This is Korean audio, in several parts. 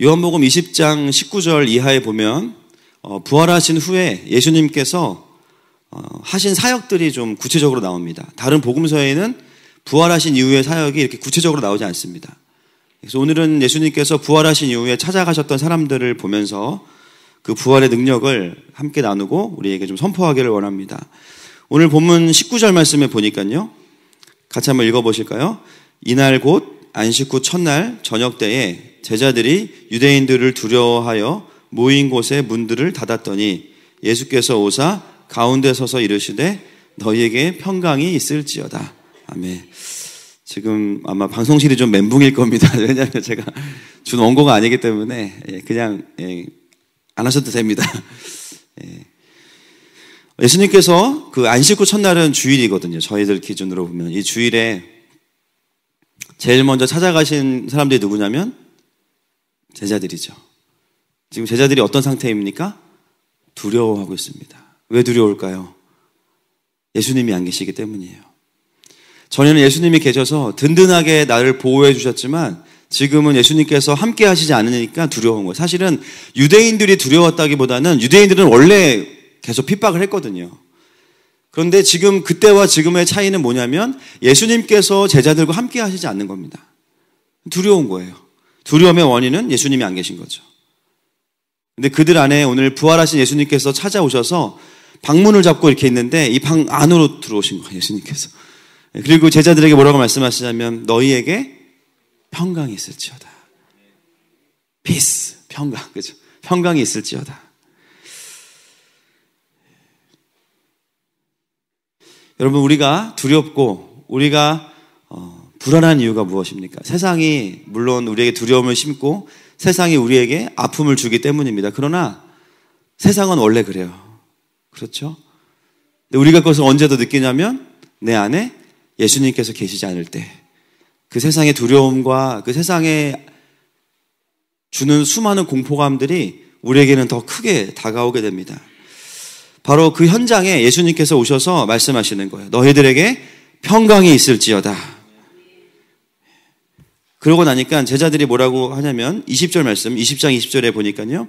요한복음 20장 19절 이하에 보면 부활하신 후에 예수님께서 하신 사역들이 좀 구체적으로 나옵니다. 다른 복음서에는 부활하신 이후의 사역이 이렇게 구체적으로 나오지 않습니다. 그래서 오늘은 예수님께서 부활하신 이후에 찾아가셨던 사람들을 보면서 그 부활의 능력을 함께 나누고 우리에게 좀 선포하기를 원합니다. 오늘 본문 19절 말씀에 보니까요. 같이 한번 읽어보실까요? 이날 곧 안식 후 첫날 저녁 때에 제자들이 유대인들을 두려워하여 모인 곳에 문들을 닫았더니 예수께서 오사 가운데 서서 이르시되 너희에게 평강이 있을지어다. 아멘. 지금 아마 방송실이 좀 멘붕일 겁니다. 왜냐하면 제가 준 원고가 아니기 때문에 그냥 안 하셔도 됩니다. 예수님께서 그 안식 후 첫날은 주일이거든요. 저희들 기준으로 보면 이 주일에 제일 먼저 찾아가신 사람들이 누구냐면 제자들이죠. 지금 제자들이 어떤 상태입니까? 두려워하고 있습니다. 왜 두려울까요? 예수님이 안 계시기 때문이에요. 전에는 예수님이 계셔서 든든하게 나를 보호해 주셨지만 지금은 예수님께서 함께 하시지 않으니까 두려운 거예요. 사실은 유대인들이 두려웠다기보다는 유대인들은 원래 계속 핍박을 했거든요. 그런데 지금 그때와 지금의 차이는 뭐냐면 예수님께서 제자들과 함께 하시지 않는 겁니다. 두려운 거예요. 두려움의 원인은 예수님이 안 계신 거죠. 근데 그들 안에 오늘 부활하신 예수님께서 찾아오셔서 방문을 잡고 이렇게 있는데 이 방 안으로 들어오신 거예요. 예수님께서. 그리고 제자들에게 뭐라고 말씀하시냐면 너희에게 평강이 있을지어다. peace, 평강, 그죠? 평강이 있을지어다. 여러분, 우리가 두렵고 우리가 불안한 이유가 무엇입니까? 세상이 물론 우리에게 두려움을 심고 세상이 우리에게 아픔을 주기 때문입니다. 그러나 세상은 원래 그래요. 그렇죠? 근데 우리가 그것을 언제 더 느끼냐면 내 안에 예수님께서 계시지 않을 때 그 세상의 두려움과 그 세상에 주는 수많은 공포감들이 우리에게는 더 크게 다가오게 됩니다. 바로 그 현장에 예수님께서 오셔서 말씀하시는 거예요. 너희들에게 평강이 있을지어다. 그러고 나니까 제자들이 뭐라고 하냐면 20절 말씀, 20장 20절에 보니까요.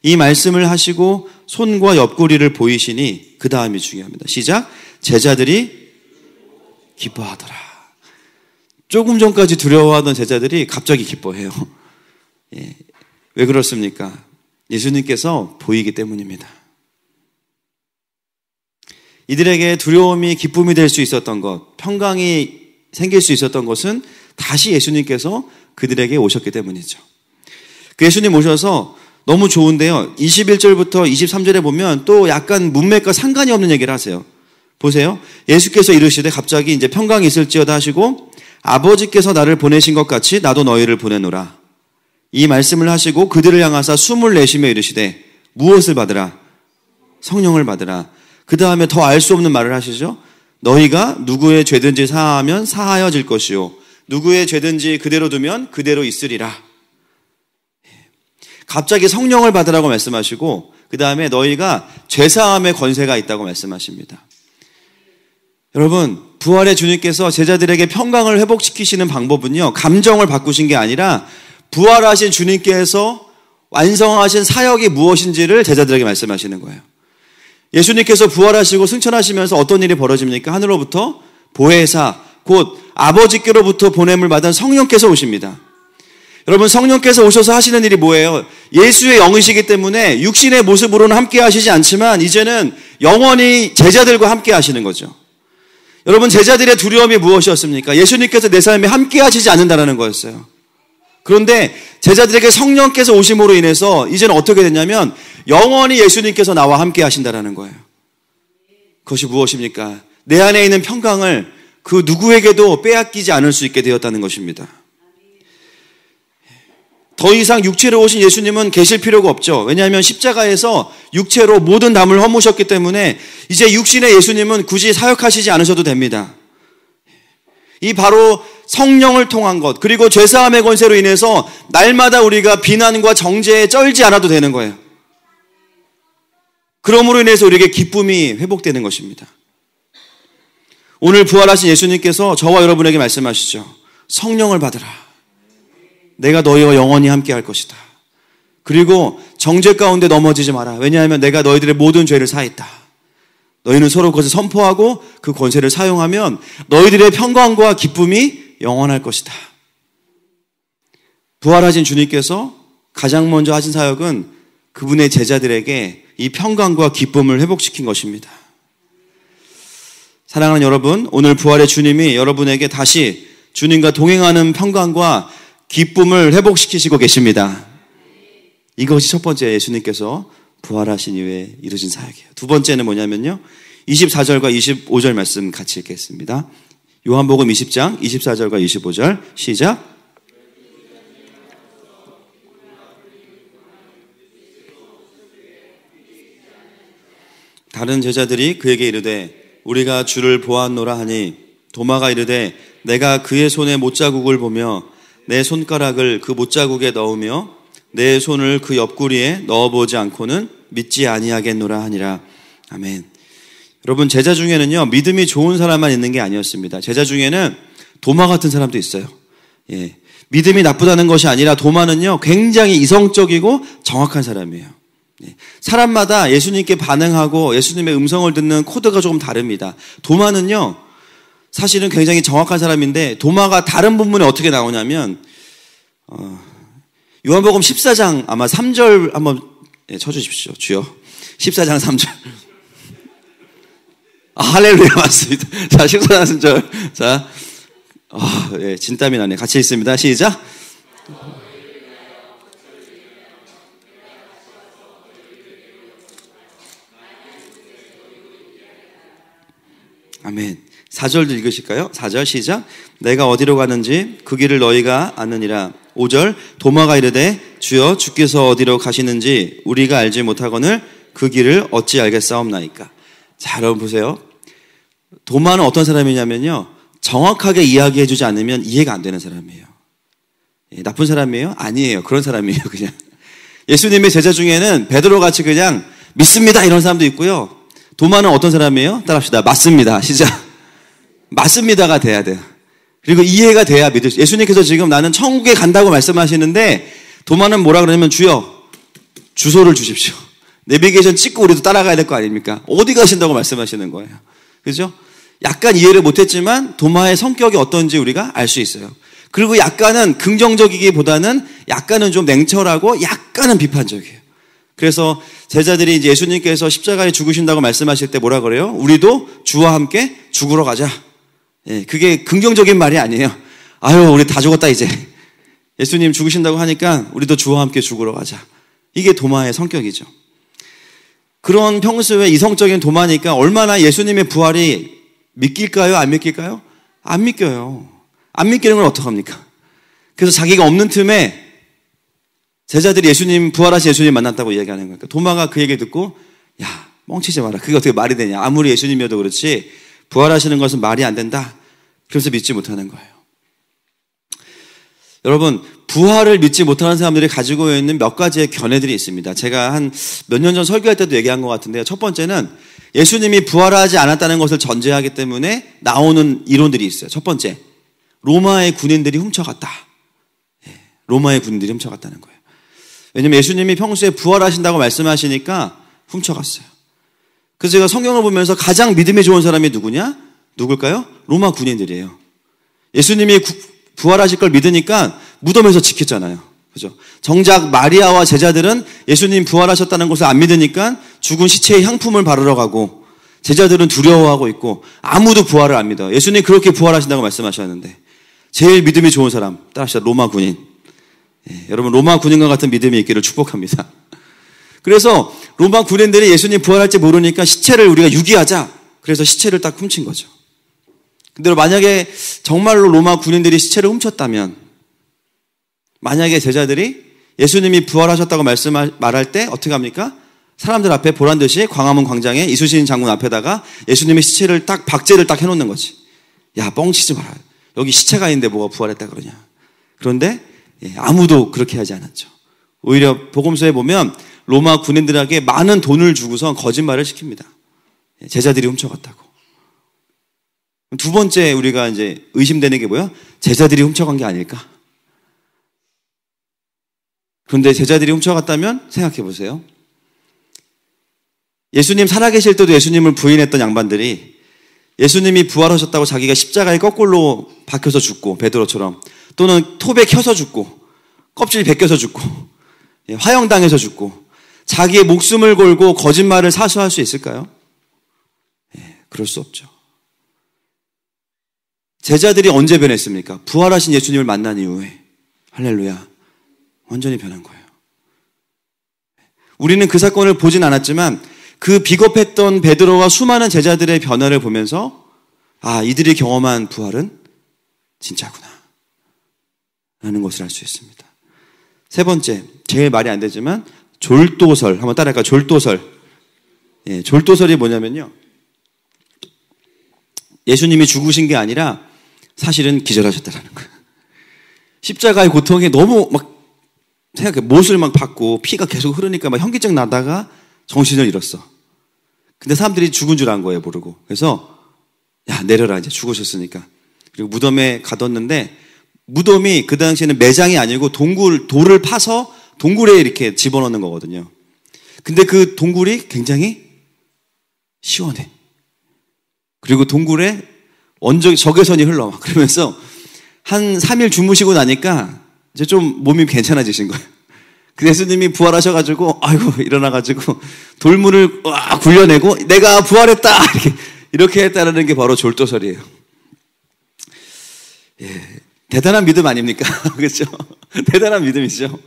이 말씀을 하시고 손과 옆구리를 보이시니 그 다음이 중요합니다. 시작. 제자들이 기뻐하더라. 조금 전까지 두려워하던 제자들이 갑자기 기뻐해요. 왜 그렇습니까? 예수님께서 보이기 때문입니다. 이들에게 두려움이 기쁨이 될 수 있었던 것, 평강이 생길 수 있었던 것은 다시 예수님께서 그들에게 오셨기 때문이죠. 그 예수님 오셔서 너무 좋은데요. 21절부터 23절에 보면 또 약간 문맥과 상관이 없는 얘기를 하세요. 보세요. 예수께서 이르시되 갑자기 이제 평강이 있을지어다 하시고 아버지께서 나를 보내신 것 같이 나도 너희를 보내노라. 이 말씀을 하시고 그들을 향하사 숨을 내쉬며 이르시되 무엇을 받으라? 성령을 받으라. 그 다음에 더 알 수 없는 말을 하시죠. 너희가 누구의 죄든지 사하면 사하여질 것이요 누구의 죄든지 그대로 두면 그대로 있으리라. 갑자기 성령을 받으라고 말씀하시고 그 다음에 너희가 죄사함의 권세가 있다고 말씀하십니다. 여러분, 부활의 주님께서 제자들에게 평강을 회복시키시는 방법은요, 감정을 바꾸신 게 아니라 부활하신 주님께서 완성하신 사역이 무엇인지를 제자들에게 말씀하시는 거예요. 예수님께서 부활하시고 승천하시면서 어떤 일이 벌어집니까? 하늘로부터 보혜사, 곧 아버지께로부터 보냄을 받은 성령께서 오십니다. 여러분, 성령께서 오셔서 하시는 일이 뭐예요? 예수의 영이시기 때문에 육신의 모습으로는 함께 하시지 않지만 이제는 영원히 제자들과 함께 하시는 거죠. 여러분, 제자들의 두려움이 무엇이었습니까? 예수님께서 내 삶에 함께 하시지 않는다는 거였어요. 그런데 제자들에게 성령께서 오심으로 인해서 이제는 어떻게 됐냐면 영원히 예수님께서 나와 함께 하신다는 거예요. 그것이 무엇입니까? 내 안에 있는 평강을 그 누구에게도 빼앗기지 않을 수 있게 되었다는 것입니다. 더 이상 육체로 오신 예수님은 계실 필요가 없죠. 왜냐하면 십자가에서 육체로 모든 담을 허무셨기 때문에 이제 육신의 예수님은 굳이 사역하시지 않으셔도 됩니다. 이 바로 성령을 통한 것, 그리고 죄사함의 권세로 인해서 날마다 우리가 비난과 정죄에 쩔지 않아도 되는 거예요. 그러므로 인해서 우리에게 기쁨이 회복되는 것입니다. 오늘 부활하신 예수님께서 저와 여러분에게 말씀하시죠. 성령을 받으라. 내가 너희와 영원히 함께 할 것이다. 그리고 정죄 가운데 넘어지지 마라. 왜냐하면 내가 너희들의 모든 죄를 사했다. 너희는 서로 그것을 선포하고 그 권세를 사용하면 너희들의 평강과 기쁨이 영원할 것이다. 부활하신 주님께서 가장 먼저 하신 사역은 그분의 제자들에게 이 평강과 기쁨을 회복시킨 것입니다. 사랑하는 여러분, 오늘 부활의 주님이 여러분에게 다시 주님과 동행하는 평강과 기쁨을 회복시키시고 계십니다. 이것이 첫 번째 예수님께서 부활하신 이후에 이루어진 사역이에요. 두 번째는 뭐냐면요, 24절과 25절 말씀 같이 읽겠습니다. 요한복음 20장 24절과 25절 시작. 다른 제자들이 그에게 이르되 우리가 주를 보았노라 하니 도마가 이르되 내가 그의 손에 못자국을 보며 내 손가락을 그 못자국에 넣으며 내 손을 그 옆구리에 넣어보지 않고는 믿지 아니하겠노라 하니라. 아멘. 여러분, 제자 중에는요, 믿음이 좋은 사람만 있는 게 아니었습니다. 제자 중에는 도마 같은 사람도 있어요. 예. 믿음이 나쁘다는 것이 아니라 도마는요, 굉장히 이성적이고 정확한 사람이에요. 예. 사람마다 예수님께 반응하고 예수님의 음성을 듣는 코드가 조금 다릅니다. 도마는요, 사실은 굉장히 정확한 사람인데 도마가 다른 본문에 어떻게 나오냐면 요한복음 14장 아마 3절 한번 쳐주십시오. 주여. 14장 3절. 할렐루야, 맞습니다. 자, 14장 3절. 자, 예, 진땀이 나네. 같이 있습니다. 시작. 아멘. 4절도 읽으실까요? 4절 시작. 내가 어디로 가는지 그 길을 너희가 아느니라. 5절 도마가 이르되 주여 주께서 어디로 가시는지 우리가 알지 못하거늘 그 길을 어찌 알겠사옵나이까. 자, 여러분 보세요. 도마는 어떤 사람이냐면요, 정확하게 이야기해주지 않으면 이해가 안 되는 사람이에요. 예, 나쁜 사람이에요? 아니에요. 그런 사람이에요. 그냥 예수님의 제자 중에는 베드로같이 그냥 믿습니다 이런 사람도 있고요. 도마는 어떤 사람이에요? 따라합시다. 맞습니다. 시작. 맞습니다가 돼야 돼요. 그리고 이해가 돼야 믿을 수. 예수님께서 지금 나는 천국에 간다고 말씀하시는데 도마는 뭐라 그러냐면 주여 주소를 주십시오. 내비게이션 찍고 우리도 따라가야 될 거 아닙니까? 어디 가신다고 말씀하시는 거예요. 그죠? 약간 이해를 못했지만 도마의 성격이 어떤지 우리가 알 수 있어요. 그리고 약간은 긍정적이기보다는 약간은 좀 냉철하고 약간은 비판적이에요. 그래서 제자들이 이제 예수님께서 십자가에 죽으신다고 말씀하실 때 뭐라 그래요? 우리도 주와 함께 죽으러 가자. 예, 그게 긍정적인 말이 아니에요. 아유, 우리 다 죽었다 이제. 예수님 죽으신다고 하니까 우리도 주와 함께 죽으러 가자. 이게 도마의 성격이죠. 그런 평소에 이성적인 도마니까 얼마나 예수님의 부활이 믿길까요? 안 믿길까요? 안 믿겨요. 안 믿기는 건 어떡합니까? 그래서 자기가 없는 틈에 제자들이 예수님, 부활하신 예수님 만났다고 이야기하는 거예요. 도마가 그 얘기 듣고, 야, 멍치지 마라. 그게 어떻게 말이 되냐. 아무리 예수님이어도 그렇지 부활하시는 것은 말이 안 된다. 그래서 믿지 못하는 거예요. 여러분, 부활을 믿지 못하는 사람들이 가지고 있는 몇 가지의 견해들이 있습니다. 제가 한 몇 년 전 설교할 때도 얘기한 것 같은데요. 첫 번째는 예수님이 부활하지 않았다는 것을 전제하기 때문에 나오는 이론들이 있어요. 첫 번째, 로마의 군인들이 훔쳐갔다. 로마의 군인들이 훔쳐갔다는 거예요. 왜냐면 예수님이 평소에 부활하신다고 말씀하시니까 훔쳐갔어요. 그래서 제가 성경을 보면서 가장 믿음이 좋은 사람이 누구냐? 누굴까요? 로마 군인들이에요. 예수님이 부활하실 걸 믿으니까 무덤에서 지켰잖아요. 그죠? 정작 마리아와 제자들은 예수님 부활하셨다는 것을 안 믿으니까 죽은 시체의 향품을 바르러 가고 제자들은 두려워하고 있고 아무도 부활을 안 믿어요. 예수님 그렇게 부활하신다고 말씀하셨는데 제일 믿음이 좋은 사람 따라합시다. 로마 군인. 예, 여러분 로마 군인과 같은 믿음이 있기를 축복합니다. 그래서 로마 군인들이 예수님 부활할지 모르니까 시체를 우리가 유기하자. 그래서 시체를 딱 훔친 거죠. 근데 만약에 정말로 로마 군인들이 시체를 훔쳤다면 만약에 제자들이 예수님이 부활하셨다고 말할 때 어떻게 합니까? 사람들 앞에 보란듯이 광화문 광장에 이순신 장군 앞에다가 예수님의 시체를 딱 박제를 딱 해놓는 거지. 야, 뻥치지 마라. 여기 시체가 있는데 뭐가 부활했다 그러냐. 그런데 아무도 그렇게 하지 않았죠. 오히려 복음서에 보면 로마 군인들에게 많은 돈을 주고서 거짓말을 시킵니다. 제자들이 훔쳐갔다고. 두 번째 우리가 이제 의심되는 게 뭐야? 제자들이 훔쳐간 게 아닐까? 그런데 제자들이 훔쳐갔다면 생각해 보세요. 예수님 살아계실 때도 예수님을 부인했던 양반들이 예수님이 부활하셨다고 자기가 십자가에 거꾸로 박혀서 죽고, 베드로처럼, 또는 톱에 켜서 죽고, 껍질 벗겨서 죽고, 화형당해서 죽고, 자기의 목숨을 걸고 거짓말을 사수할 수 있을까요? 그럴 수 없죠. 제자들이 언제 변했습니까? 부활하신 예수님을 만난 이후에. 할렐루야. 완전히 변한 거예요. 우리는 그 사건을 보진 않았지만 그 비겁했던 베드로와 수많은 제자들의 변화를 보면서 이들이 경험한 부활은 진짜구나 라는 것을 알 수 있습니다. 세 번째, 제일 말이 안 되지만 졸도설, 한번 따라할까요? 졸도설. 졸도설이 뭐냐면요, 예수님이 죽으신 게 아니라 사실은 기절하셨다라는 거예요. 십자가의 고통에 너무 막 생각해, 못을 막 받고 피가 계속 흐르니까 막 현기증 나다가 정신을 잃었어. 근데 사람들이 죽은 줄 안 거예요, 모르고. 그래서 야, 내려라, 이제 죽으셨으니까. 그리고 무덤에 가뒀는데, 무덤이 그 당시에는 매장이 아니고 돌을 파서 동굴에 이렇게 집어넣는 거거든요. 근데 그 동굴이 굉장히 시원해. 그리고 동굴에 적외선이 흘러. 그러면서 한 3일 주무시고 나니까 이제 좀 몸이 괜찮아지신 거예요. 그래서 예수님이 부활하셔가지고, 일어나가지고 돌문을 굴려내고 내가 부활했다! 이렇게 했다는 게 바로 졸도설이에요. 대단한 믿음 아닙니까? 그렇죠? 대단한 믿음이죠.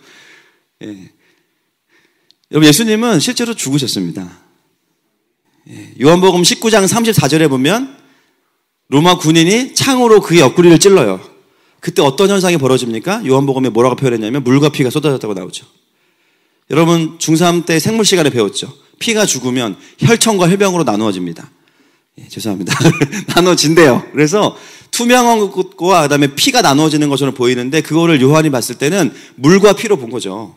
여러분, 예수님은 실제로 죽으셨습니다. 요한복음 19장 34절에 보면 로마 군인이 창으로 그의 옆구리를 찔러요. 그때 어떤 현상이 벌어집니까? 요한복음에 뭐라고 표현했냐면 물과 피가 쏟아졌다고 나오죠. 여러분, 중3 때 생물 시간에 배웠죠. 피가 죽으면 혈청과 혈병으로 나누어집니다. 죄송합니다. 나눠진대요. 그래서 투명한 것과 그다음에 피가 나누어지는 것처럼 보이는데, 그거를 요한이 봤을 때는 물과 피로 본 거죠.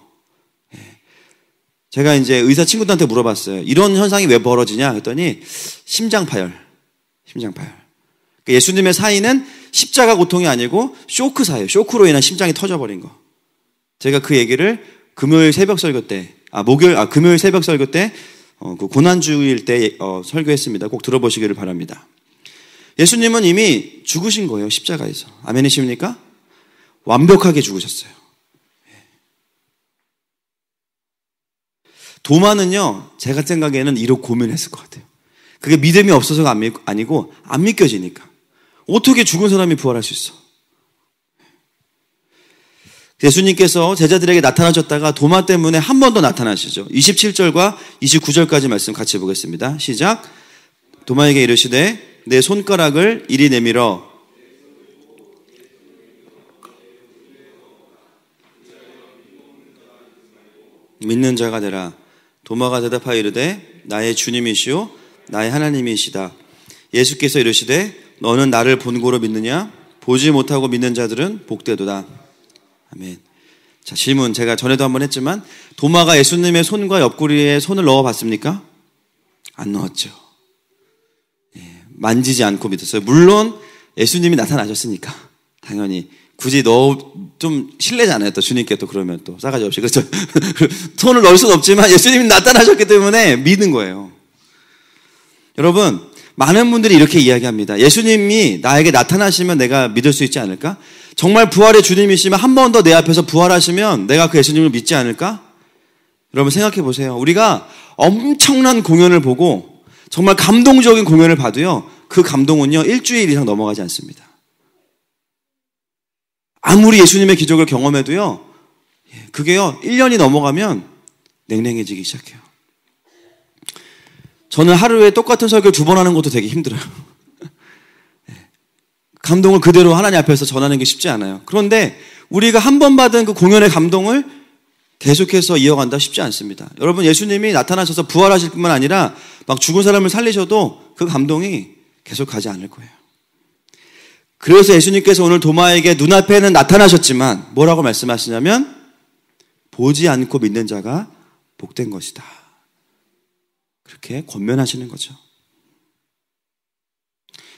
제가 이제 의사 친구들한테 물어봤어요. 이런 현상이 왜 벌어지냐 했더니 심장파열. 그러니까 예수님의 사인은 십자가 고통이 아니고 쇼크사예요. 쇼크로 인한 심장이 터져버린 거. 제가 그 얘기를 금요일 새벽 설교 때, 금요일 새벽 설교 때, 그 고난주일 때 설교했습니다. 꼭 들어보시기를 바랍니다. 예수님은 이미 죽으신 거예요, 십자가에서. 아멘이십니까? 완벽하게 죽으셨어요. 도마는요, 제가 생각에는 이렇게 고민했을 것 같아요. 그게 믿음이 없어서가 아니고 안 믿겨지니까. 어떻게 죽은 사람이 부활할 수 있어? 예수님께서 제자들에게 나타나셨다가 도마 때문에 한 번 더 나타나시죠. 27절과 29절까지 말씀 같이 보겠습니다. 시작. 도마에게 이르시되 내 손가락을 이리 내밀어 믿는 자가 되라. 도마가 대답하여 이르되 나의 주님이시오 나의 하나님이시다. 예수께서 이르시되 너는 나를 본고로 믿느냐? 보지 못하고 믿는 자들은 복되도다. 아멘. 자, 질문 제가 전에도 한번 했지만 도마가 예수님의 손과 옆구리에 손을 넣어봤습니까? 안 넣었죠. 만지지 않고 믿었어요. 물론 예수님이 나타나셨으니까 당연히 굳이 좀 실례잖아요. 또 주님께 또 그러면 또 싸가지 없이, 그렇죠? 손을 넣을 수는 없지만 예수님이 나타나셨기 때문에 믿는 거예요. 여러분, 많은 분들이 이렇게 이야기합니다. 예수님이 나에게 나타나시면 내가 믿을 수 있지 않을까? 정말 부활의 주님이시면 한 번 더 내 앞에서 부활하시면 내가 그 예수님을 믿지 않을까? 여러분 생각해 보세요. 우리가 엄청난 공연을 보고 정말 감동적인 공연을 봐도요, 그 감동은요 일주일 이상 넘어가지 않습니다. 아무리 예수님의 기적을 경험해도요, 그게요 1년이 넘어가면 냉랭해지기 시작해요. 저는 하루에 똑같은 설교를 2번 하는 것도 되게 힘들어요. 감동을 그대로 하나님 앞에서 전하는 게 쉽지 않아요. 그런데 우리가 한 번 받은 그 공연의 감동을 계속해서 이어간다 쉽지 않습니다. 여러분, 예수님이 나타나셔서 부활하실 뿐만 아니라 막 죽은 사람을 살리셔도 그 감동이 계속 가지 않을 거예요. 그래서 예수님께서 오늘 도마에게 눈앞에는 나타나셨지만 뭐라고 말씀하시냐면 보지 않고 믿는 자가 복된 것이다. 그렇게 권면하시는 거죠.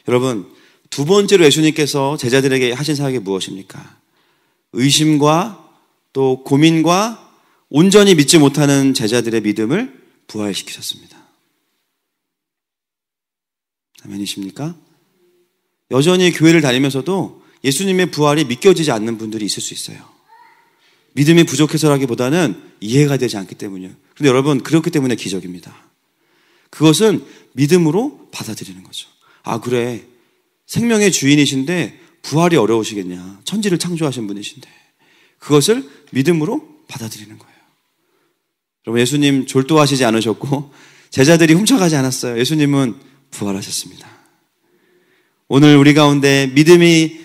여러분, 두 번째로 예수님께서 제자들에게 하신 사역이 무엇입니까? 의심과 또 고민과 온전히 믿지 못하는 제자들의 믿음을 부활시키셨습니다. 아멘이십니까? 여전히 교회를 다니면서도 예수님의 부활이 믿겨지지 않는 분들이 있을 수 있어요. 믿음이 부족해서라기보다는 이해가 되지 않기 때문이에요. 그런데 여러분, 그렇기 때문에 기적입니다. 그것은 믿음으로 받아들이는 거죠. 아, 그래. 생명의 주인이신데 부활이 어려우시겠냐. 천지를 창조하신 분이신데. 그것을 믿음으로 받아들이는 거예요. 여러분, 예수님 졸도하시지 않으셨고 제자들이 훔쳐가지 않았어요. 예수님은 부활하셨습니다. 오늘 우리 가운데 믿음이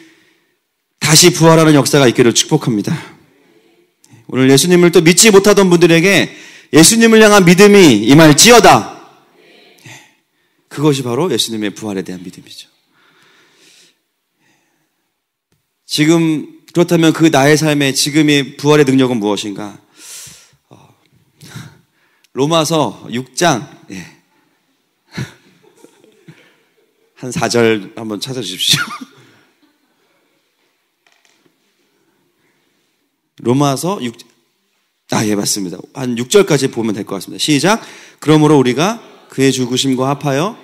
다시 부활하는 역사가 있기를 축복합니다. 오늘 예수님을 또 믿지 못하던 분들에게 예수님을 향한 믿음이 임할지어다. 그것이 바로 예수님의 부활에 대한 믿음이죠. 지금 그렇다면 그 나의 삶의 지금의 부활의 능력은 무엇인가? 로마서 6장 한 4절 한번 찾아주십시오. 로마서 6장, 예, 맞습니다. 한 6절까지 보면 될 것 같습니다. 시작. 그러므로 우리가 그의 죽으심과 합하여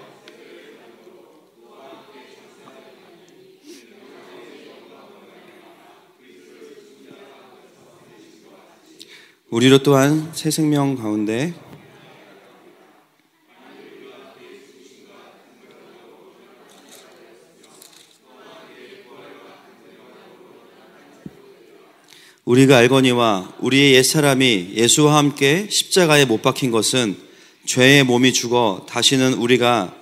우리로 또한 새 생명 가운데 우리가 알거니와 우리의 옛사람이 예수와 함께 십자가에 못 박힌 것은 죄의 몸이 죽어 다시는 우리가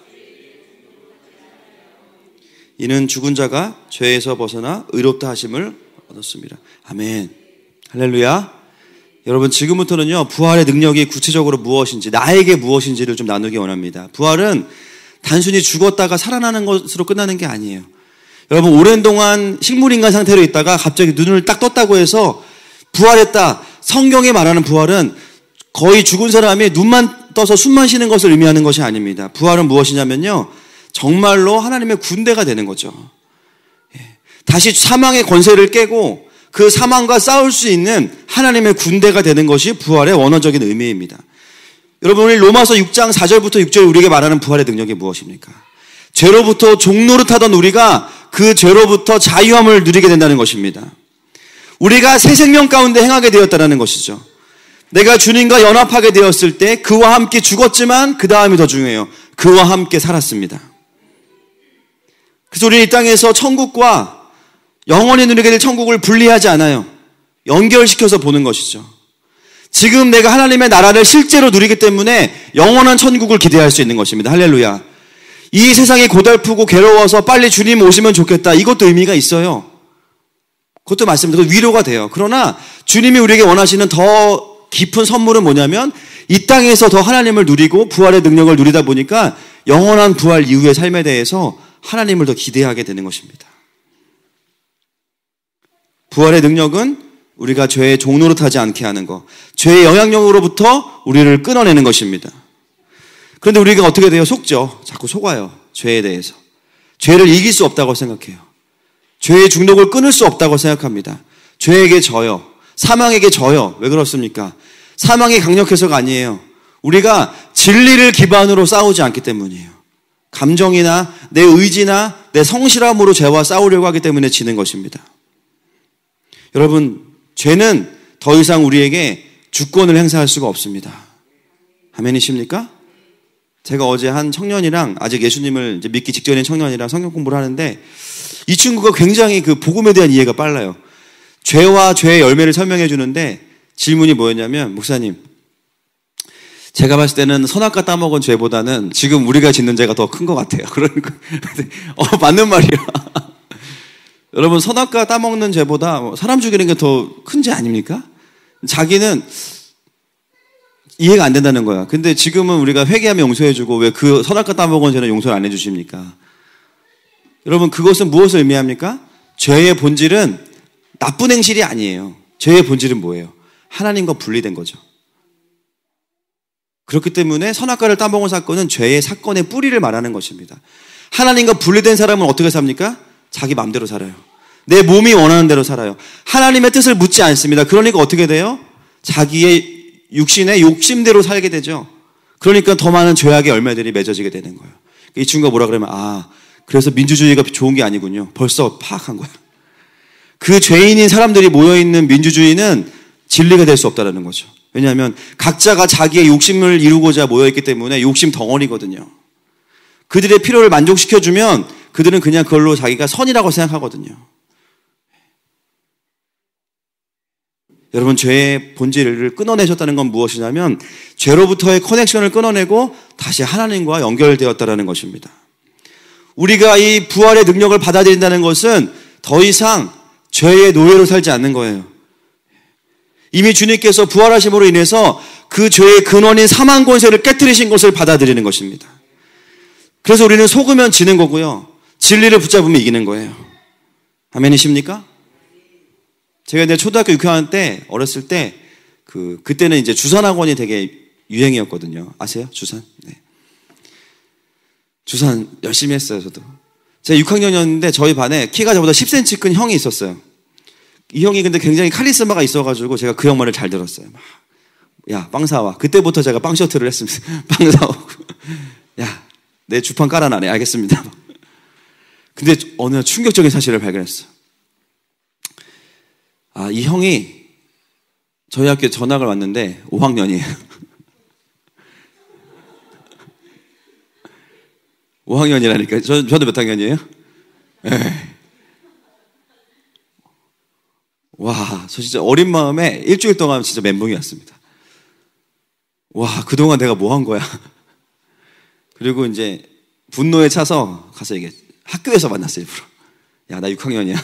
이는 죽은 자가 죄에서 벗어나 의롭다 하심을 얻었습니다. 아멘. 할렐루야. 여러분, 지금부터는요, 부활의 능력이 구체적으로 무엇인지, 나에게 무엇인지를 좀 나누기 원합니다. 부활은 단순히 죽었다가 살아나는 것으로 끝나는 게 아니에요. 여러분, 오랜 동안 식물인간 상태로 있다가 갑자기 눈을 딱 떴다고 해서 부활했다. 성경에 말하는 부활은 거의 죽은 사람이 눈만 떠서 숨만 쉬는 것을 의미하는 것이 아닙니다. 부활은 무엇이냐면요, 정말로 하나님의 군대가 되는 거죠. 다시 사망의 권세를 깨고 그 사망과 싸울 수 있는 하나님의 군대가 되는 것이 부활의 원어적인 의미입니다. 여러분, 우리 로마서 6장 4절부터 6절 우리에게 말하는 부활의 능력이 무엇입니까? 죄로부터 종노릇하던 우리가 그 죄로부터 자유함을 누리게 된다는 것입니다. 우리가 새 생명 가운데 행하게 되었다는 것이죠. 내가 주님과 연합하게 되었을 때 그와 함께 죽었지만 그 다음이 더 중요해요. 그와 함께 살았습니다. 그래서 우리는 이 땅에서 천국과 영원히 누리게 될 천국을 분리하지 않아요. 연결시켜서 보는 것이죠. 지금 내가 하나님의 나라를 실제로 누리기 때문에 영원한 천국을 기대할 수 있는 것입니다. 할렐루야. 이 세상이 고달프고 괴로워서 빨리 주님 오시면 좋겠다. 이것도 의미가 있어요. 그것도 맞습니다. 그것도 위로가 돼요. 그러나 주님이 우리에게 원하시는 더 깊은 선물은 뭐냐면 이 땅에서 더 하나님을 누리고 부활의 능력을 누리다 보니까 영원한 부활 이후의 삶에 대해서 하나님을 더 기대하게 되는 것입니다. 부활의 능력은 우리가 죄의 종노릇하지 않게 하는 것, 죄의 영향력으로부터 우리를 끊어내는 것입니다. 그런데 우리가 어떻게 돼요? 속죠. 자꾸 속아요. 죄에 대해서. 죄를 이길 수 없다고 생각해요. 죄의 중독을 끊을 수 없다고 생각합니다. 죄에게 져요. 사망에게 져요. 왜 그렇습니까? 사망이 강력해서가 아니에요. 우리가 진리를 기반으로 싸우지 않기 때문이에요. 감정이나 내 의지나 내 성실함으로 죄와 싸우려고 하기 때문에 지는 것입니다. 여러분, 죄는 더 이상 우리에게 주권을 행사할 수가 없습니다. 아멘이십니까? 제가 어제 한 청년이랑, 아직 예수님을 이제 믿기 직전인 청년이랑 성경 공부를 하는데 이 친구가 굉장히 그 복음에 대한 이해가 빨라요. 죄와 죄의 열매를 설명해 주는데 질문이 뭐였냐면, 목사님, 제가 봤을 때는 선악과 따먹은 죄보다는 지금 우리가 짓는 죄가 더 큰 것 같아요. 그러니까 맞는 말이야. 여러분, 선악과 따먹는 죄보다 사람 죽이는 게 더 큰 죄 아닙니까? 자기는 이해가 안 된다는 거야. 근데 지금은 우리가 회개하면 용서해주고 왜 그 선악과 따먹은 죄는 용서를 안 해주십니까? 여러분, 그것은 무엇을 의미합니까? 죄의 본질은 나쁜 행실이 아니에요. 죄의 본질은 뭐예요? 하나님과 분리된 거죠. 그렇기 때문에 선악과를 따먹은 사건은 죄의 사건의 뿌리를 말하는 것입니다. 하나님과 분리된 사람은 어떻게 삽니까? 자기 마음대로 살아요. 내 몸이 원하는 대로 살아요. 하나님의 뜻을 묻지 않습니다. 그러니까 어떻게 돼요? 자기의 육신의 욕심대로 살게 되죠. 그러니까 더 많은 죄악의 열매들이 맺어지게 되는 거예요. 이 친구가 뭐라 그러면 그래서 민주주의가 좋은 게 아니군요. 벌써 파악한 거야. 그 죄인인 사람들이 모여있는 민주주의는 진리가 될 수 없다는 거죠. 왜냐하면 각자가 자기의 욕심을 이루고자 모여있기 때문에 욕심 덩어리거든요. 그들의 필요를 만족시켜주면 그들은 그냥 그걸로 자기가 선이라고 생각하거든요. 여러분, 죄의 본질을 끊어내셨다는 건 무엇이냐면 죄로부터의 커넥션을 끊어내고 다시 하나님과 연결되었다는 것입니다. 우리가 이 부활의 능력을 받아들인다는 것은 더 이상 죄의 노예로 살지 않는 거예요. 이미 주님께서 부활하심으로 인해서 그 죄의 근원인 사망 권세를 깨뜨리신 것을 받아들이는 것입니다. 그래서 우리는 속으면 지는 거고요. 진리를 붙잡으면 이기는 거예요. 아멘이십니까? 제가 이제 초등학교 6학년 때, 어렸을 때, 그때는 이제 주산학원이 되게 유행이었거든요. 아세요? 주산? 네. 주산 열심히 했어요, 저도. 제가 6학년이었는데 저희 반에 키가 저보다 10cm 큰 형이 있었어요. 이 형이 근데 굉장히 카리스마가 있어가지고 제가 그 형 말을 잘 들었어요. 야, 빵 사와. 그때부터 제가 빵 셔틀을 했습니다. 빵 사오고. 야, 내 주판 깔아놔네. 알겠습니다. 근데 어느 날 충격적인 사실을 발견했어요. 이 형이 저희 학교에 전학을 왔는데 5학년이에요. 5학년이라니까. 저도 몇 학년이에요? 네. 와, 저 진짜 어린 마음에 일주일 동안 진짜 멘붕이 왔습니다. 와, 그동안 내가 뭐 한 거야? 그리고 이제 분노에 차서 가서 이게 학교에서 만났어요, 일부러. 야, 나 6학년이야.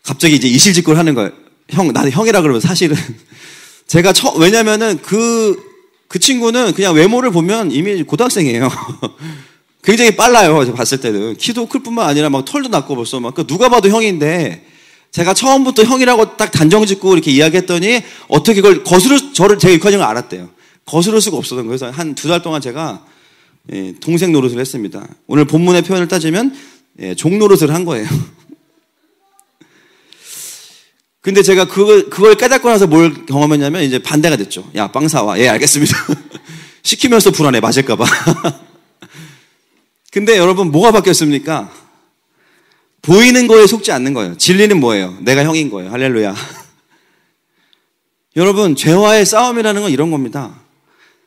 갑자기 이제 이실직고를 하는 거예요. 형, 나는 형이라 그러면 사실은 제가 왜냐면은 그 친구는 그냥 외모를 보면 이미 고등학생이에요. 굉장히 빨라요. 제가 봤을 때는 키도 클 뿐만 아니라 막 털도 났고 벌써 막 누가 봐도 형인데 제가 처음부터 형이라고 딱 단정짓고 이렇게 이야기했더니 어떻게 그걸 제가 6학년을 알았대요. 거스를 수가 없었던 거예요. 그래서 한 2달 동안 제가 동생 노릇을 했습니다. 오늘 본문의 표현을 따지면 종 노릇을 한 거예요. 근데 제가 그걸 깨닫고 나서 뭘 경험했냐면 이제 반대가 됐죠. 야, 빵 사와. 예, 알겠습니다. 시키면서 불안해. 맞을까봐. 근데 여러분, 뭐가 바뀌었습니까? 보이는 거에 속지 않는 거예요. 진리는 뭐예요? 내가 형인 거예요. 할렐루야. 여러분, 죄와의 싸움이라는 건 이런 겁니다.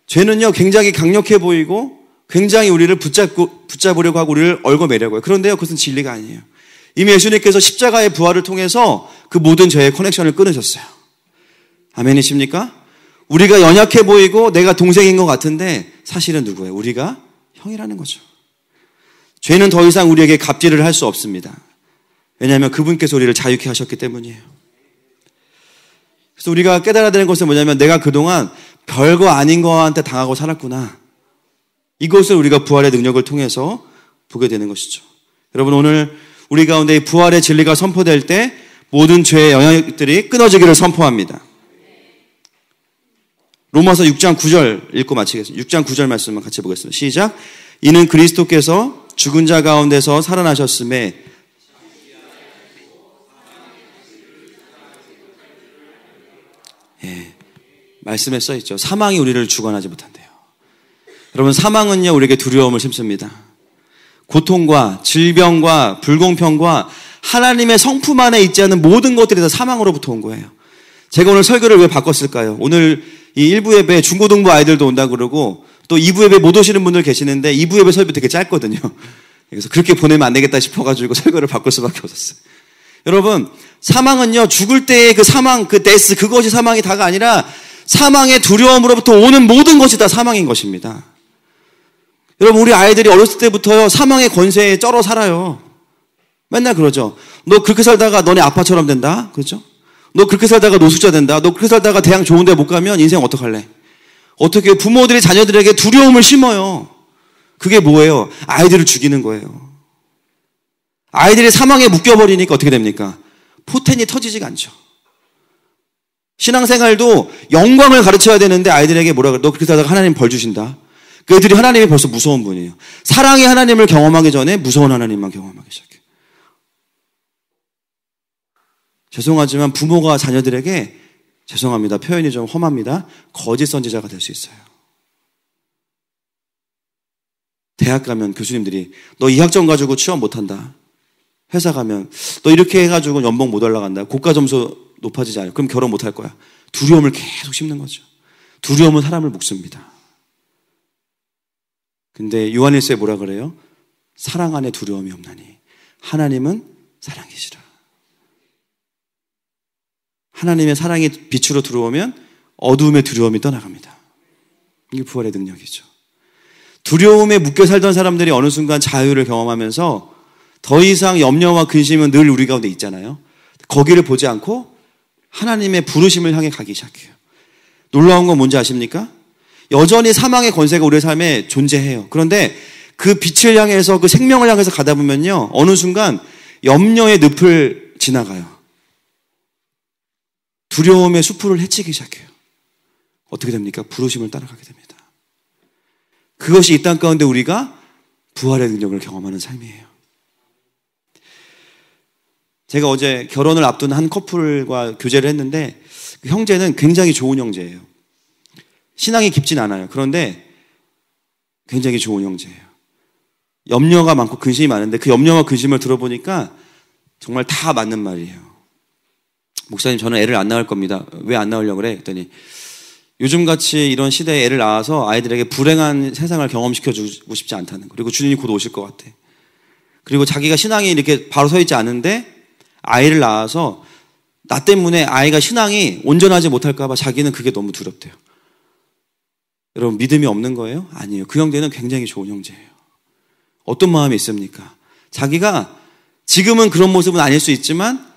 죄는요, 굉장히 강력해 보이고 굉장히 우리를 붙잡으려고 하고 우리를 얽어매려고 해요. 그런데요, 그것은 진리가 아니에요. 이미 예수님께서 십자가의 부활을 통해서 그 모든 죄의 커넥션을 끊으셨어요. 아멘이십니까? 우리가 연약해 보이고 내가 동생인 것 같은데 사실은 누구예요? 우리가 형이라는 거죠. 죄는 더 이상 우리에게 갑질을 할 수 없습니다. 왜냐하면 그분께서 우리를 자유케 하셨기 때문이에요. 그래서 우리가 깨달아야 되는 것은 뭐냐면 내가 그동안 별거 아닌 거한테 당하고 살았구나. 이것을 우리가 부활의 능력을 통해서 보게 되는 것이죠. 여러분, 오늘 우리 가운데 부활의 진리가 선포될 때 모든 죄의 영향력들이 끊어지기를 선포합니다. 로마서 6장 9절 읽고 마치겠습니다. 6장 9절 말씀을 같이 보겠습니다. 시작. 이는 그리스도께서 죽은 자 가운데서 살아나셨음에 말씀에 써있죠. 사망이 우리를 주관하지 못한대요. 여러분, 사망은요 우리에게 두려움을 심습니다. 고통과 질병과 불공평과 하나님의 성품 안에 있지 않은 모든 것들이 다 사망으로부터 온 거예요. 제가 오늘 설교를 왜 바꿨을까요? 오늘 이 1부 예배 중고등부 아이들도 온다 그러고 또 2부 예배 못 오시는 분들 계시는데 2부 예배 설교 되게 짧거든요. 그래서 그렇게 보내면 안 되겠다 싶어가지고 설교를 바꿀 수밖에 없었어요. 여러분, 사망은요 죽을 때의 그 사망, 그 데스, 그것이 사망이 다가 아니라 사망의 두려움으로부터 오는 모든 것이 다 사망인 것입니다. 여러분, 우리 아이들이 어렸을 때부터요 사망의 권세에 쩔어 살아요. 맨날 그러죠. 너 그렇게 살다가 너네 아빠처럼 된다. 그렇죠? 너 그렇게 살다가 노숙자 된다. 너 그렇게 살다가 대학 좋은 데 못 가면 인생 어떡할래? 어떻게 부모들이 자녀들에게 두려움을 심어요. 그게 뭐예요? 아이들을 죽이는 거예요. 아이들이 사망에 묶여버리니까 어떻게 됩니까? 포텐이 터지지가 않죠. 신앙생활도 영광을 가르쳐야 되는데 아이들에게 뭐라 그래? 너 그렇게 살다가 하나님 벌 주신다. 그 애들이 하나님이 벌써 무서운 분이에요. 사랑의 하나님을 경험하기 전에 무서운 하나님만 경험하기 시작해요. 죄송하지만 부모가 자녀들에게 죄송합니다. 표현이 좀 험합니다. 거짓 선지자가 될 수 있어요. 대학 가면 교수님들이 너 이 학점 가지고 취업 못한다. 회사 가면 너 이렇게 해가지고 연봉 못 올라간다. 고가 점수 높아지지 않아요. 그럼 결혼 못할 거야. 두려움을 계속 심는 거죠. 두려움은 사람을 묶습니다. 근데 요한일서에 뭐라 그래요? 사랑 안에 두려움이 없나니 하나님은 사랑이시라. 하나님의 사랑이 빛으로 들어오면 어두움의 두려움이 떠나갑니다. 이게 부활의 능력이죠. 두려움에 묶여 살던 사람들이 어느 순간 자유를 경험하면서 더 이상 염려와 근심은 늘 우리 가운데 있잖아요. 거기를 보지 않고 하나님의 부르심을 향해 가기 시작해요. 놀라운 건 뭔지 아십니까? 여전히 사망의 권세가 우리의 삶에 존재해요. 그런데 그 빛을 향해서 그 생명을 향해서 가다 보면요. 어느 순간 염려의 늪을 지나가요. 두려움의 수풀을 헤치기 시작해요. 어떻게 됩니까? 부르심을 따라가게 됩니다. 그것이 이 땅 가운데 우리가 부활의 능력을 경험하는 삶이에요. 제가 어제 결혼을 앞둔 한 커플과 교제를 했는데 그 형제는 굉장히 좋은 형제예요. 신앙이 깊진 않아요. 그런데 굉장히 좋은 형제예요. 염려가 많고 근심이 많은데 그 염려와 근심을 들어보니까 정말 다 맞는 말이에요. 목사님, 저는 애를 안 낳을 겁니다. 왜 안 낳으려고 그래? 했더니 요즘같이 이런 시대에 애를 낳아서 아이들에게 불행한 세상을 경험시켜주고 싶지 않다는 거. 그리고 주님이 곧 오실 것 같아. 그리고 자기가 신앙이 이렇게 바로 서 있지 않은데 아이를 낳아서 나 때문에 아이가 신앙이 온전하지 못할까 봐 자기는 그게 너무 두렵대요. 여러분, 믿음이 없는 거예요? 아니에요. 그 형제는 굉장히 좋은 형제예요. 어떤 마음이 있습니까? 자기가 지금은 그런 모습은 아닐 수 있지만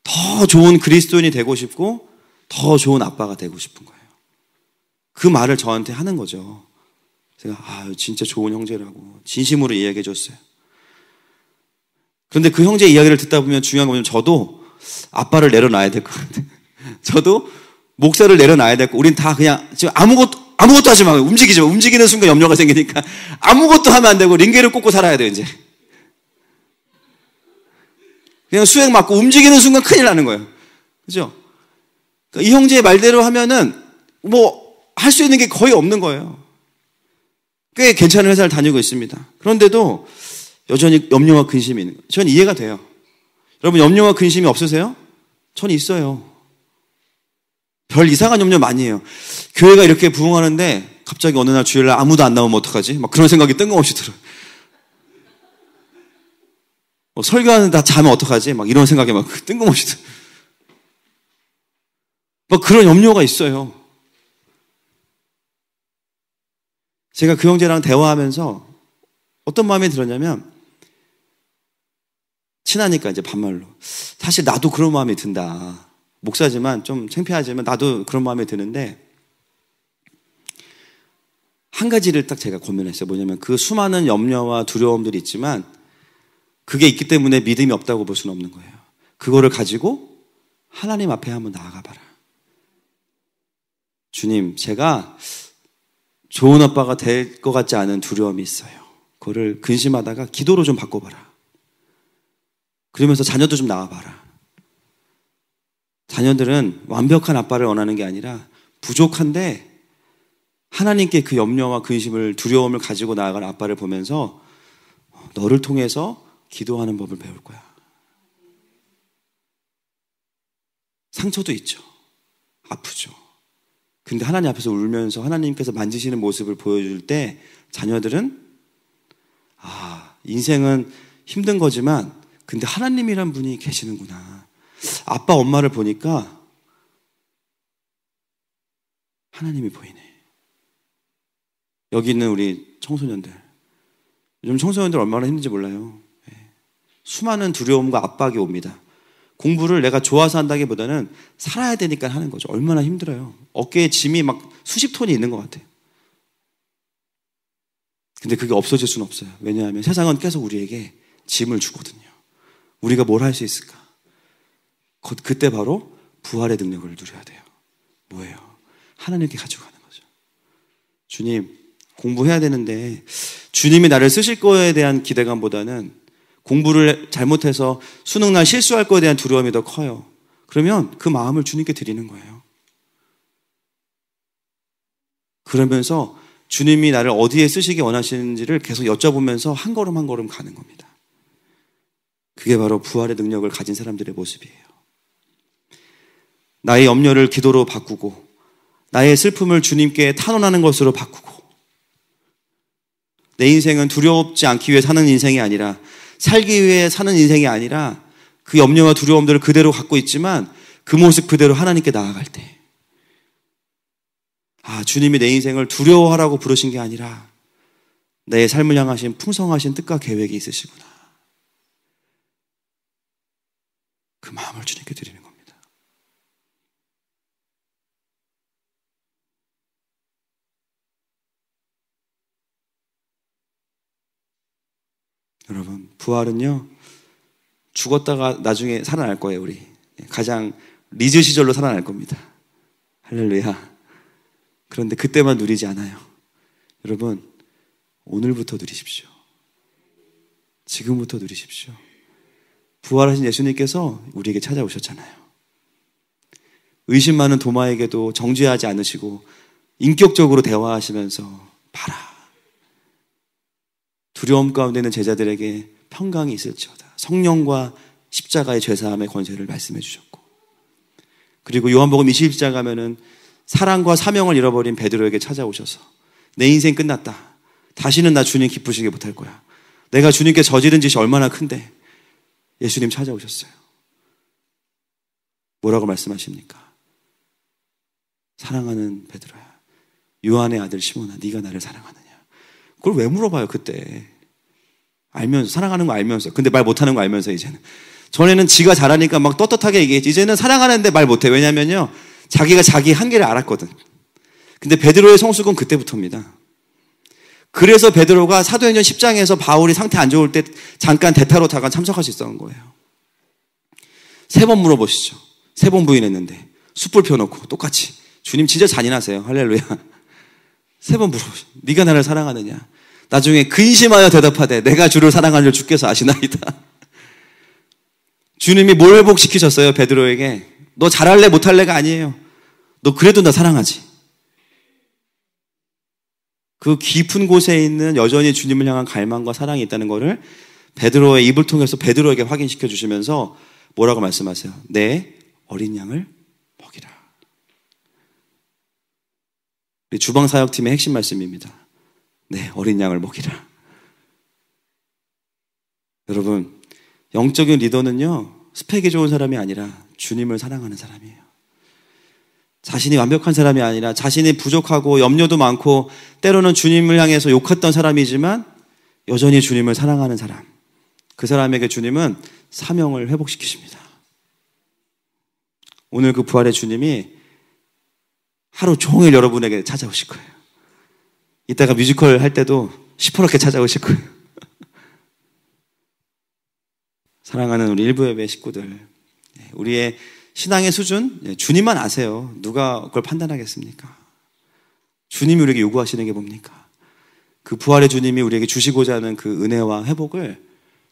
더 좋은 그리스도인이 되고 싶고 더 좋은 아빠가 되고 싶은 거예요. 그 말을 저한테 하는 거죠. 제가 진짜 좋은 형제라고 진심으로 이야기해 줬어요. 그런데 그 형제 이야기를 듣다 보면 중요한 건 저도 아빠를 내려놔야 될 것 같아요. 저도 목사를 내려놔야 될 거. 우린 다 그냥 지금 아무것도 하지 말고 움직이지 마. 움직이는 순간 염려가 생기니까 아무것도 하면 안 되고 링게를 꽂고 살아야 돼요. 이제 그냥 수행 맞고 움직이는 순간 큰일 나는 거예요. 그죠? 그러니까 이 형제의 말대로 하면은 뭐 할 수 있는 게 거의 없는 거예요. 꽤 괜찮은 회사를 다니고 있습니다. 그런데도 여전히 염려와 근심이 있는 거예요. 전 이해가 돼요. 여러분, 염려와 근심이 없으세요? 전 있어요. 별 이상한 염려 많이 해요. 교회가 이렇게 부흥하는데 갑자기 어느 날 주일날 아무도 안 나오면 어떡하지? 막 그런 생각이 뜬금없이 들어요. 설교하는데 다 자면 어떡하지? 막 이런 생각이 막 뜬금없이 들어요. 막 그런 염려가 있어요. 제가 그 형제랑 대화하면서 어떤 마음이 들었냐면, 친하니까 이제 반말로, 사실 나도 그런 마음이 든다. 목사지만 좀 창피하지만 나도 그런 마음이 드는데, 한 가지를 딱 제가 고민했어요. 뭐냐면 그 수많은 염려와 두려움들이 있지만 그게 있기 때문에 믿음이 없다고 볼 수는 없는 거예요. 그거를 가지고 하나님 앞에 한번 나아가 봐라. 주님, 제가 좋은 아빠가 될 것 같지 않은 두려움이 있어요. 그거를 근심하다가 기도로 좀 바꿔봐라. 그러면서 자녀도 좀 낳아봐라. 자녀들은 완벽한 아빠를 원하는 게 아니라 부족한데 하나님께 그 염려와 근심을, 두려움을 가지고 나아갈 아빠를 보면서 너를 통해서 기도하는 법을 배울 거야. 상처도 있죠. 아프죠. 근데 하나님 앞에서 울면서 하나님께서 만지시는 모습을 보여줄 때 자녀들은 인생은 힘든 거지만 근데 하나님이란 분이 계시는구나. 아빠 엄마를 보니까 하나님이 보이네. 여기 있는 우리 청소년들, 요즘 청소년들 얼마나 힘든지 몰라요. 수많은 두려움과 압박이 옵니다. 공부를 내가 좋아서 한다기보다는 살아야 되니까 하는 거죠. 얼마나 힘들어요. 어깨에 짐이 막 수십 톤이 있는 것 같아요. 근데 그게 없어질 수는 없어요. 왜냐하면 세상은 계속 우리에게 짐을 주거든요. 우리가 뭘 할 수 있을까? 그때 바로 부활의 능력을 누려야 돼요. 뭐예요? 하나님께 가져가는 거죠. 주님, 공부해야 되는데 주님이 나를 쓰실 거에 대한 기대감보다는 공부를 잘못해서 수능날 실수할 거에 대한 두려움이 더 커요. 그러면 그 마음을 주님께 드리는 거예요. 그러면서 주님이 나를 어디에 쓰시기 원하시는지를 계속 여쭤보면서 한 걸음 한 걸음 가는 겁니다. 그게 바로 부활의 능력을 가진 사람들의 모습이에요. 나의 염려를 기도로 바꾸고 나의 슬픔을 주님께 탄원하는 것으로 바꾸고 내 인생은 두렵지 않기 위해 사는 인생이 아니라 살기 위해 사는 인생이 아니라 그 염려와 두려움들을 그대로 갖고 있지만 그 모습 그대로 하나님께 나아갈 때 주님이 내 인생을 두려워하라고 부르신 게 아니라 내 삶을 향하신 풍성하신 뜻과 계획이 있으시구나. 그 마음을 주님께 드리는 겁니다. 여러분, 부활은요, 죽었다가 나중에 살아날 거예요, 우리. 가장 리즈 시절로 살아날 겁니다. 할렐루야. 그런데 그때만 누리지 않아요. 여러분, 오늘부터 누리십시오. 지금부터 누리십시오. 부활하신 예수님께서 우리에게 찾아오셨잖아요. 의심 많은 도마에게도 정죄하지 않으시고 인격적으로 대화하시면서 봐라. 두려움 가운데 있는 제자들에게 평강이 있을지어다. 성령과 십자가의 죄사함의 권세를 말씀해 주셨고, 그리고 요한복음 20장 가면은 사랑과 사명을 잃어버린 베드로에게 찾아오셔서 내 인생 끝났다. 다시는 나 주님 기쁘시게 못할 거야. 내가 주님께 저지른 짓이 얼마나 큰데. 예수님 찾아오셨어요. 뭐라고 말씀하십니까? 사랑하는 베드로야, 요한의 아들 시몬아, 네가 나를 사랑하느냐. 그걸 왜 물어봐요 그때. 알면서, 사랑하는 거 알면서. 근데 말 못하는 거 알면서. 이제는 전에는 지가 잘하니까 막 떳떳하게 얘기했지. 이제는 사랑하는데 말 못해. 왜냐면요, 자기가 자기 한계를 알았거든. 근데 베드로의 성숙은 그때부터입니다. 그래서 베드로가 사도행전 10장에서 바울이 상태 안 좋을 때 잠깐 대타로 다가 참석할 수 있었던 거예요. 3번 물어보시죠. 3번 부인했는데 숯불 펴놓고 똑같이 주님 진짜 잔인하세요. 할렐루야. 3번 물어보시죠. 네가 나를 사랑하느냐. 나중에 근심하여 대답하되 내가 주를 사랑하는 줄 주께서 아시나이다. 주님이 뭘 회복시키셨어요? 베드로에게. 너 잘할래 못할래가 아니에요. 너 그래도 나 사랑하지. 그 깊은 곳에 있는 여전히 주님을 향한 갈망과 사랑이 있다는 것을 베드로의 입을 통해서 베드로에게 확인시켜 주시면서 뭐라고 말씀하세요? 내 어린 양을 먹이라. 우리 주방사역팀의 핵심 말씀입니다. 내 어린 양을 먹이라. 여러분, 영적인 리더는요, 스펙이 좋은 사람이 아니라 주님을 사랑하는 사람이에요. 자신이 완벽한 사람이 아니라 자신이 부족하고 염려도 많고 때로는 주님을 향해서 욕했던 사람이지만 여전히 주님을 사랑하는 사람. 그 사람에게 주님은 사명을 회복시키십니다. 오늘 그 부활의 주님이 하루 종일 여러분에게 찾아오실 거예요. 이따가 뮤지컬 할 때도 시퍼렇게 찾아오실 거예요. 사랑하는 우리 일부 예배 식구들, 우리의 신앙의 수준, 주님만 아세요. 누가 그걸 판단하겠습니까? 주님이 우리에게 요구하시는 게 뭡니까? 그 부활의 주님이 우리에게 주시고자 하는 그 은혜와 회복을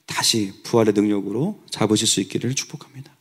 다시 부활의 능력으로 잡으실 수 있기를 축복합니다.